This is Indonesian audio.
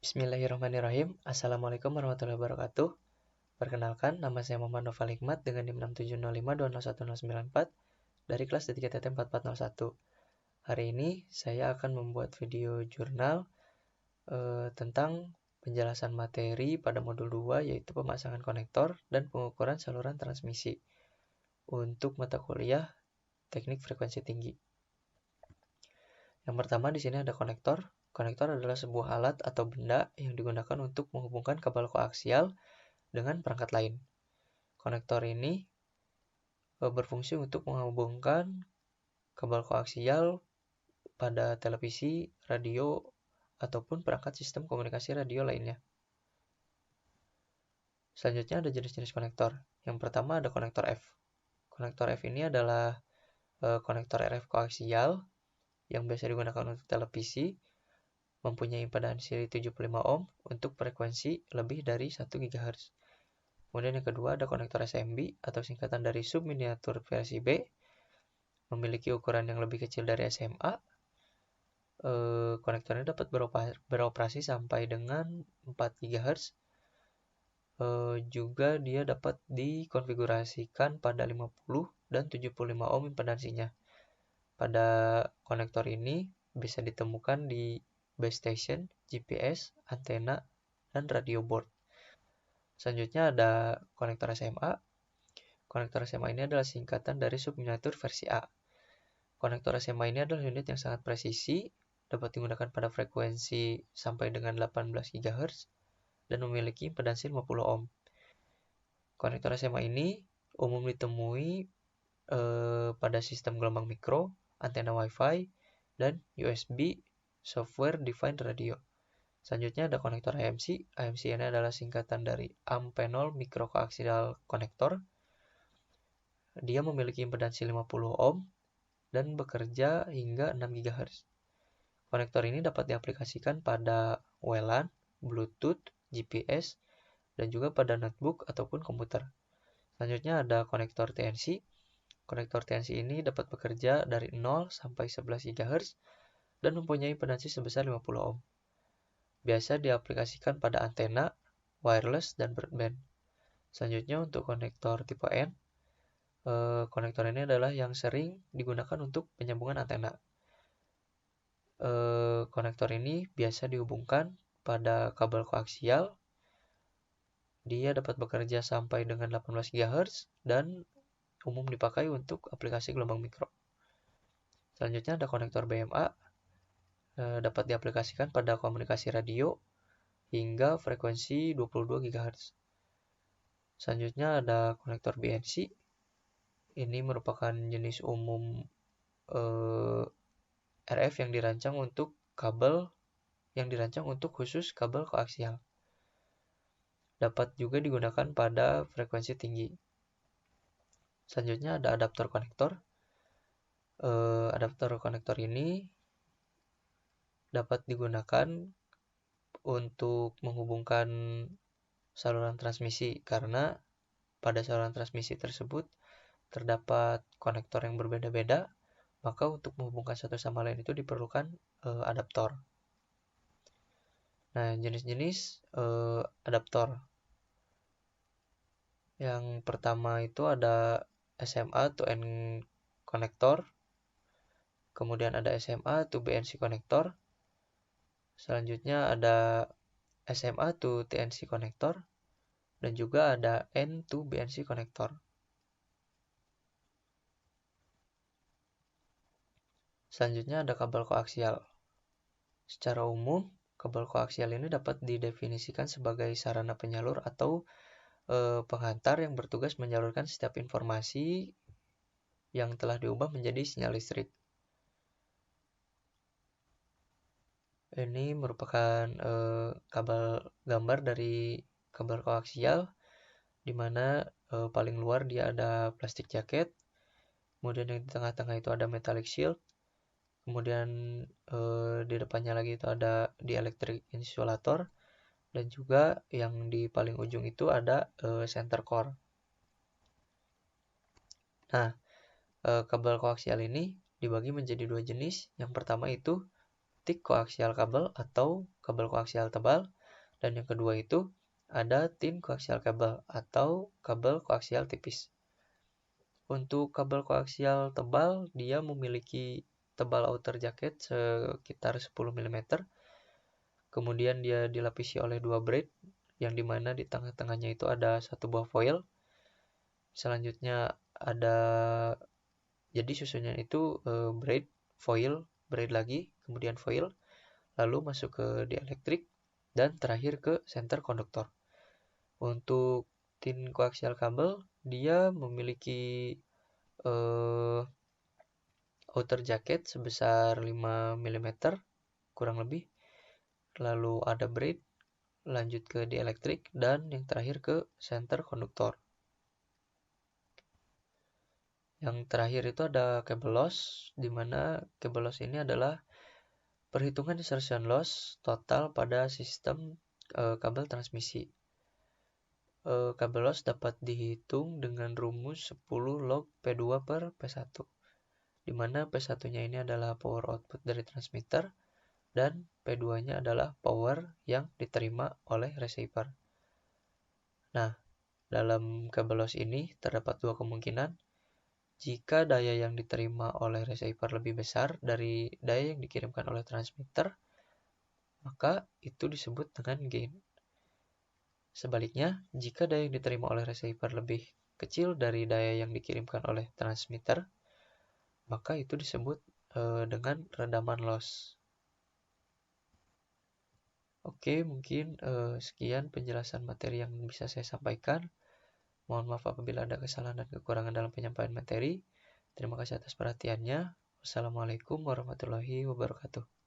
Bismillahirrahmanirrahim. Assalamualaikum warahmatullahi wabarakatuh. Perkenalkan, nama saya Muhammad Noval Hikmat dengan NIM 67052011094 dari kelas D3TT 4401. Hari ini saya akan membuat video jurnal tentang penjelasan materi pada modul 2 yaitu pemasangan konektor dan pengukuran saluran transmisi untuk mata kuliah Teknik Frekuensi Tinggi. Yang pertama di sini ada konektor. Konektor adalah sebuah alat atau benda yang digunakan untuk menghubungkan kabel koaksial dengan perangkat lain. Konektor ini berfungsi untuk menghubungkan kabel koaksial pada televisi, radio, ataupun perangkat sistem komunikasi radio lainnya. Selanjutnya ada jenis-jenis konektor. Yang pertama ada konektor F. Konektor F ini adalah konektor RF koaksial yang biasa digunakan untuk televisi, mempunyai impedansi 75 ohm untuk frekuensi lebih dari 1 GHz. Kemudian yang kedua ada konektor SMB atau singkatan dari subminiatur versi B, memiliki ukuran yang lebih kecil dari SMA. Konektor ini dapat beroperasi sampai dengan 4 GHz. Juga dia dapat dikonfigurasikan pada 50 dan 75 ohm impedansinya. Pada konektor ini bisa ditemukan di base station, GPS, antena, dan radio board. Selanjutnya ada konektor SMA. Konektor SMA ini adalah singkatan dari subminiatur versi A. Konektor SMA ini adalah unit yang sangat presisi, dapat digunakan pada frekuensi sampai dengan 18 GHz, dan memiliki impedansi 50 ohm. Konektor SMA ini umum ditemui pada sistem gelombang mikro, antena Wi-Fi, dan USB Software Defined Radio. Selanjutnya ada konektor AMC. AMC ini adalah singkatan dari Amphenol Microcoaxial Connector. Dia memiliki impedansi 50 ohm dan bekerja hingga 6 GHz. Konektor ini dapat diaplikasikan pada WLAN, Bluetooth, GPS, dan juga pada notebook ataupun komputer. Selanjutnya ada konektor TNC. Konektor TNC ini dapat bekerja dari 0 sampai 11 GHz dan mempunyai impedansi sebesar 50 ohm. Biasa diaplikasikan pada antena, wireless, dan broadband. Selanjutnya untuk konektor tipe N. Konektor ini adalah yang sering digunakan untuk penyambungan antena. Konektor ini biasa dihubungkan pada kabel koaksial. Dia dapat bekerja sampai dengan 18 GHz dan umum dipakai untuk aplikasi gelombang mikro. Selanjutnya ada konektor BMA. Dapat diaplikasikan pada komunikasi radio hingga frekuensi 22 GHz. Selanjutnya ada konektor BNC. Ini merupakan jenis umum RF yang dirancang untuk khusus kabel koaksial. Dapat juga digunakan pada frekuensi tinggi. Selanjutnya ada adaptor konektor. Adaptor konektor ini dapat digunakan untuk menghubungkan saluran transmisi karena pada saluran transmisi tersebut terdapat konektor yang berbeda-beda, maka untuk menghubungkan satu sama lain itu diperlukan adaptor. Nah, jenis-jenis adaptor. Yang pertama itu ada SMA to N konektor, kemudian ada SMA to BNC konektor, selanjutnya ada SMA to TNC konektor, dan juga ada N to BNC konektor. Selanjutnya ada kabel koaksial. Secara umum, kabel koaksial ini dapat didefinisikan sebagai sarana penyalur atau penghantar yang bertugas menyalurkan setiap informasi yang telah diubah menjadi sinyal listrik. Ini merupakan kabel gambar dari kabel koaksial, di mana paling luar dia ada plastik jaket, kemudian yang di tengah-tengah itu ada metallic shield, kemudian di depannya lagi itu ada dielectric insulator, dan juga yang di paling ujung itu ada center core. Nah, kabel koaksial ini dibagi menjadi dua jenis. Yang pertama itu thick koaksial kabel atau kabel koaksial tebal, dan yang kedua itu ada thin koaksial kabel atau kabel koaksial tipis. Untuk kabel koaksial tebal, dia memiliki tebal outer jacket sekitar 10 mm. Kemudian dia dilapisi oleh 2 braid, yang dimana di tengah-tengahnya itu ada satu buah foil. Selanjutnya ada, jadi susunan itu braid, foil, braid lagi, kemudian foil, lalu masuk ke dielectric, dan terakhir ke center konduktor. Untuk thin koaksial kabel, dia memiliki outer jacket sebesar 5 mm kurang lebih, lalu ada braid, lanjut ke dielectric, dan yang terakhir ke center konduktor. Yang terakhir itu ada cable loss, di mana cable loss ini adalah perhitungan insertion loss total pada sistem kabel transmisi. Kabel loss dapat dihitung dengan rumus 10 log P2 per P1, di mana P1-nya ini adalah power output dari transmitter, dan P2-nya adalah power yang diterima oleh receiver. Nah, dalam kabel loss ini terdapat dua kemungkinan. Jika daya yang diterima oleh receiver lebih besar dari daya yang dikirimkan oleh transmitter, maka itu disebut dengan gain. Sebaliknya, jika daya yang diterima oleh receiver lebih kecil dari daya yang dikirimkan oleh transmitter, maka itu disebut dengan redaman loss. Oke, mungkin sekian penjelasan materi yang bisa saya sampaikan. Mohon maaf apabila ada kesalahan dan kekurangan dalam penyampaian materi. Terima kasih atas perhatiannya. Wassalamualaikum warahmatullahi wabarakatuh.